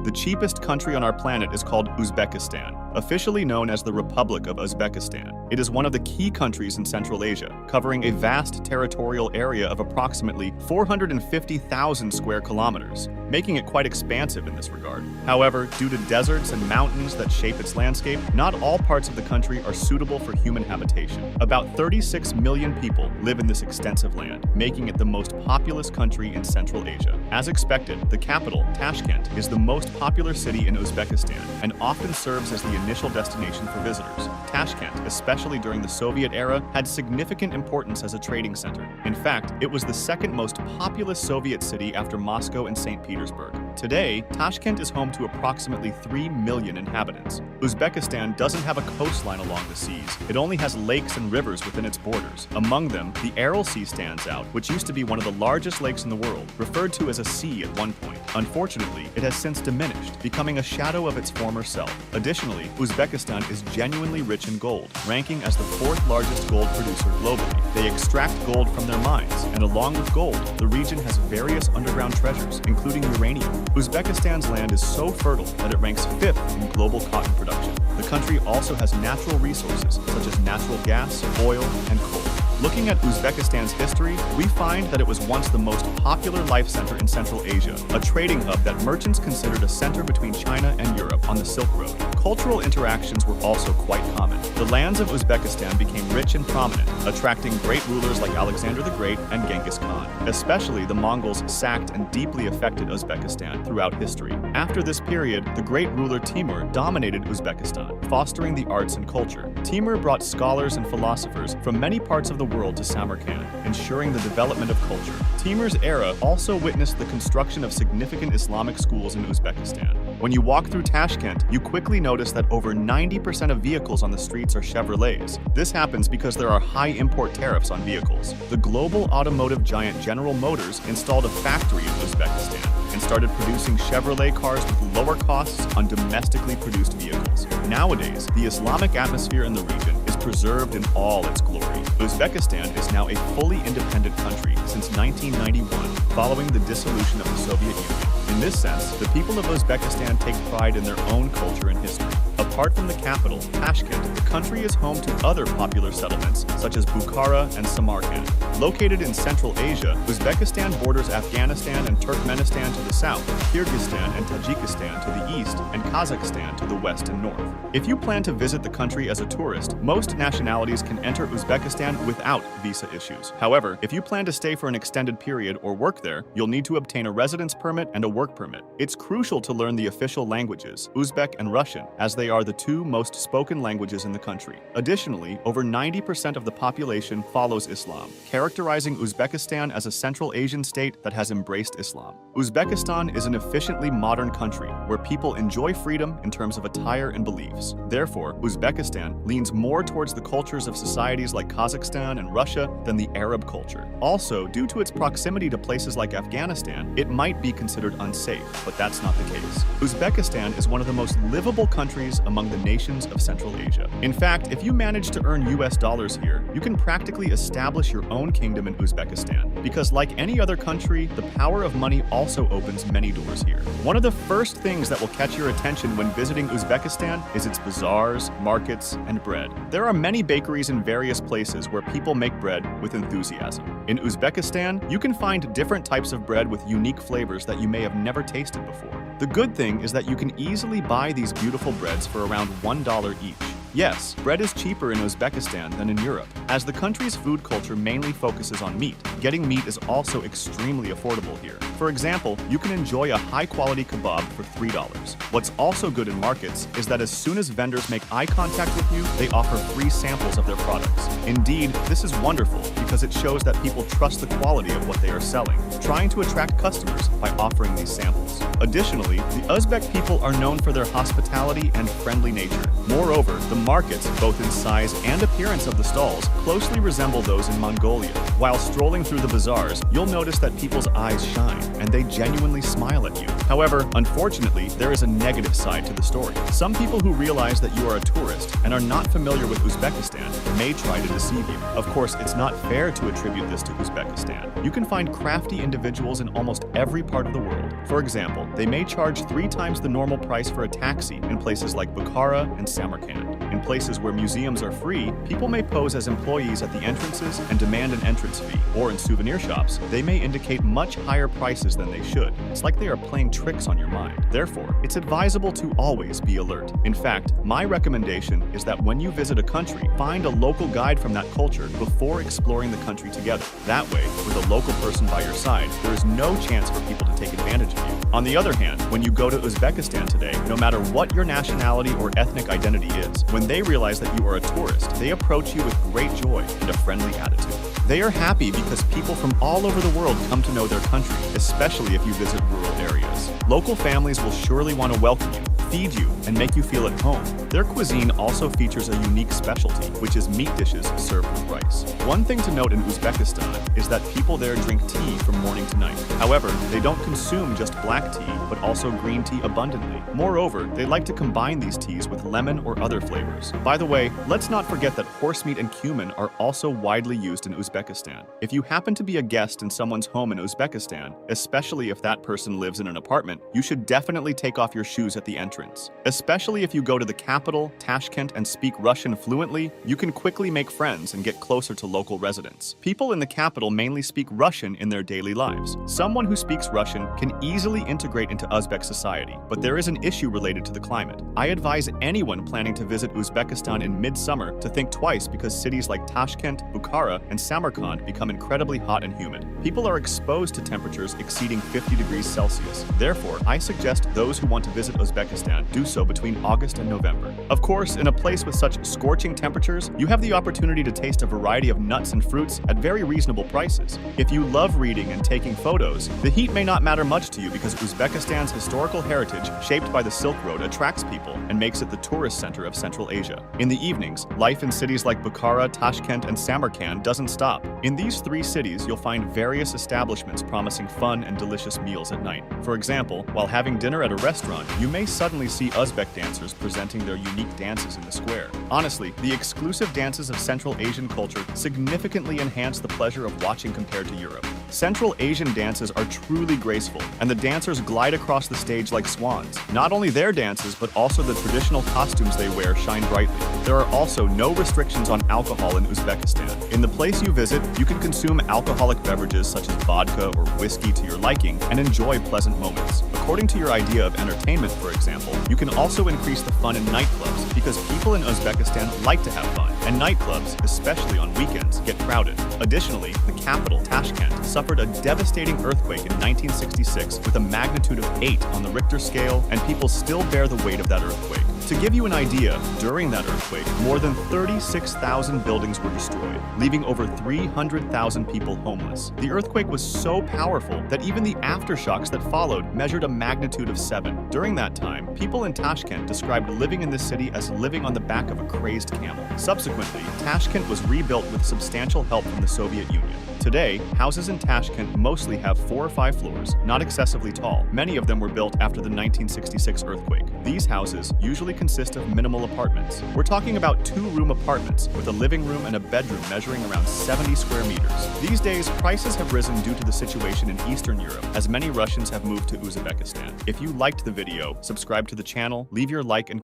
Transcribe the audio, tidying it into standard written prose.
The cheapest country on our planet is called Uzbekistan, officially known as the Republic of Uzbekistan. It is one of the key countries in Central Asia, covering a vast territorial area of approximately 450,000 square kilometers, making it quite expansive in this regard. However, due to deserts and mountains that shape its landscape, not all parts of the country are suitable for human habitation. About 36 million people live in this extensive land, making it the most populous country in Central Asia. As expected, the capital, Tashkent, is the most popular city in Uzbekistan and often serves as the initial destination for visitors. Tashkent, especially during the Soviet era, had significant importance as a trading center. In fact, it was the second most populous Soviet city after Moscow and St. Petersburg. Today, Tashkent is home to approximately 3 million inhabitants. Uzbekistan doesn't have a coastline along the seas. It only has lakes and rivers within its borders. Among them, the Aral Sea stands out, which used to be one of the largest lakes in the world, referred to as a sea at one point. Unfortunately, it has since diminished, becoming a shadow of its former self. Additionally, Uzbekistan is genuinely rich in gold, ranking as the 4th largest gold producer globally. They extract gold from their mines, and along with gold, the region has various underground treasures, including uranium. Uzbekistan's land is so fertile that it ranks 5th in global cotton production. The country also has natural resources such as natural gas, oil, and coal. Looking at Uzbekistan's history, we find that it was once the most popular life center in Central Asia, a trading hub that merchants considered a center between China and Europe on the Silk Road. Cultural interactions were also quite common. The lands of Uzbekistan became rich and prominent, attracting great rulers like Alexander the Great and Genghis Khan. Especially the Mongols sacked and deeply affected Uzbekistan throughout history. After this period, the great ruler Timur dominated Uzbekistan, fostering the arts and culture. Timur brought scholars and philosophers from many parts of the world to Samarkand, ensuring the development of culture. Timur's era also witnessed the construction of significant Islamic schools in Uzbekistan. When you walk through Tashkent, you quickly notice that over 90% of vehicles on the streets are Chevrolets. This happens because there are high import tariffs on vehicles. The global automotive giant General Motors installed a factory in Uzbekistan and started producing Chevrolet cars with lower costs on domestically produced vehicles. Nowadays, the Islamic atmosphere in the region is preserved in all its glory. Uzbekistan is now a fully independent country since 1991, following the dissolution of the Soviet Union. In this sense, the people of Uzbekistan take pride in their own culture and history. Apart from the capital, Tashkent, the country is home to other popular settlements such as Bukhara and Samarkand. Located in Central Asia, Uzbekistan borders Afghanistan and Turkmenistan to the south, Kyrgyzstan and Tajikistan to the east, and Kazakhstan to the west and north. If you plan to visit the country as a tourist, most nationalities can enter Uzbekistan without visa issues. However, if you plan to stay for an extended period or work there, you'll need to obtain a residence permit and a work permit. It's crucial to learn the official languages, Uzbek and Russian, as they are the 2 most spoken languages in the country. Additionally, over 90% of the population follows Islam, characterizing Uzbekistan as a Central Asian state that has embraced Islam. Uzbekistan is an efficiently modern country where people enjoy freedom in terms of attire and beliefs. Therefore, Uzbekistan leans more towards the cultures of societies like Kazakhstan and Russia than the Arab culture. Also, due to its proximity to places like Afghanistan, it might be considered unsafe, but that's not the case. Uzbekistan is one of the most livable countries among the nations of Central Asia. In fact, if you manage to earn US dollars here, you can practically establish your own kingdom in Uzbekistan, because like any other country, the power of money also opens many doors here. One of the first things that will catch your attention when visiting Uzbekistan is its bazaars, markets, and bread. There are many bakeries in various places where people make bread with enthusiasm. In Uzbekistan, you can find different types of bread with unique flavors that you may have never tasted before. The good thing is that you can easily buy these beautiful breads for around $1 each. Yes, bread is cheaper in Uzbekistan than in Europe. As the country's food culture mainly focuses on meat, getting meat is also extremely affordable here. For example, you can enjoy a high-quality kebab for $3. What's also good in markets is that as soon as vendors make eye contact with you, they offer free samples of their products. Indeed, this is wonderful because it shows that people trust the quality of what they are selling, trying to attract customers by offering these samples. Additionally, the Uzbek people are known for their hospitality and friendly nature. Moreover, the markets, both in size and appearance of the stalls, closely resemble those in Mongolia. While strolling through the bazaars, you'll notice that people's eyes shine, and they genuinely smile at you. However, unfortunately, there is a negative side to the story. Some people who realize that you are a tourist and are not familiar with Uzbekistan may try to deceive you. Of course, it's not fair to attribute this to Uzbekistan. You can find crafty individuals in almost every part of the world. For example, they may charge 3 times the normal price for a taxi in places like Bukhara and Samarkand. In places where museums are free, people may pose as employees at the entrances and demand an entrance fee. Or in souvenir shops, they may indicate much higher prices than they should. It's like they are playing tricks on your mind. Therefore, it's advisable to always be alert. In fact, my recommendation is that when you visit a country, find a local guide from that culture before exploring the country together. That way, with a local person by your side, there is no chance for people to take advantage of you. On the other hand, when you go to Uzbekistan today, no matter what your nationality or ethnic identity is, when they realize that you are a tourist, they approach you with great joy and a friendly attitude. They are happy because people from all over the world come to know their country, especially if you visit rural areas. Local families will surely want to welcome you, feed you, and make you feel at home. Their cuisine also features a unique specialty, which is meat dishes served with rice. One thing to note in Uzbekistan is that people there drink tea from morning to night. However, they don't consume just black tea, but also green tea abundantly. Moreover, they like to combine these teas with lemon or other flavors. By the way, let's not forget that horse meat and cumin are also widely used in Uzbekistan. If you happen to be a guest in someone's home in Uzbekistan, especially if that person lives in an apartment, you should definitely take off your shoes at the entrance. Especially if you go to the capital, Tashkent, and speak Russian fluently, you can quickly make friends and get closer to local residents. People in the capital mainly speak Russian in their daily lives. Someone who speaks Russian can easily integrate into Uzbek society, but there is an issue related to the climate. I advise anyone planning to visit Uzbekistan in midsummer to think twice because cities like Tashkent, Bukhara, and Samarkand become incredibly hot and humid. People are exposed to temperatures exceeding 50 degrees Celsius. Therefore, I suggest those who want to visit Uzbekistan do so between August and November. Of course, in a place with such scorching temperatures, you have the opportunity to taste a variety of nuts and fruits at very reasonable prices. If you love reading and taking photos, the heat may not matter much to you because Uzbekistan's historical heritage, shaped by the Silk Road, attracts people and makes it the tourist center of Central Asia. In the evenings, life in cities like Bukhara, Tashkent, and Samarkand doesn't stop. In these 3 cities, you'll find various establishments promising fun and delicious meals at night. For example, while having dinner at a restaurant, you may suddenly see Uzbek dancers presenting their unique dances in the square. Honestly, the exclusive dances of Central Asian culture significantly enhance the pleasure of watching compared to Europe. Central Asian dances are truly graceful, and the dancers glide across the stage like swans. Not only their dances, but also the traditional costumes they wear shine brightly. There are also no restrictions on alcohol in Uzbekistan. In the place you visit, you can consume alcoholic beverages such as vodka or whiskey to your liking and enjoy pleasant moments. According to your idea of entertainment, for example, you can also increase the fun in nightclubs because people in Uzbekistan like to have fun, and nightclubs, especially on weekends, get crowded. Additionally, the capital, Tashkent, suffered a devastating earthquake in 1966 with a magnitude of 8 on the Richter scale, and people still bear the weight of that earthquake. To give you an idea, during that earthquake, more than 36,000 buildings were destroyed, leaving over 300,000 people homeless. The earthquake was so powerful that even the aftershocks that followed measured a magnitude of 7. During that time, people in Tashkent described living in the city as living on the back of a crazed camel. Subsequently, Tashkent was rebuilt with substantial help from the Soviet Union. Today, houses in Tashkent mostly have 4 or 5 floors, not excessively tall. Many of them were built after the 1966 earthquake. These houses usually consist of minimal apartments. We're talking about 2-room apartments with a living room and a bedroom measuring around 70 square meters. These days, prices have risen due to the situation in Eastern Europe, as many Russians have moved to Uzbekistan. If you liked the video, subscribe to the channel, leave your like and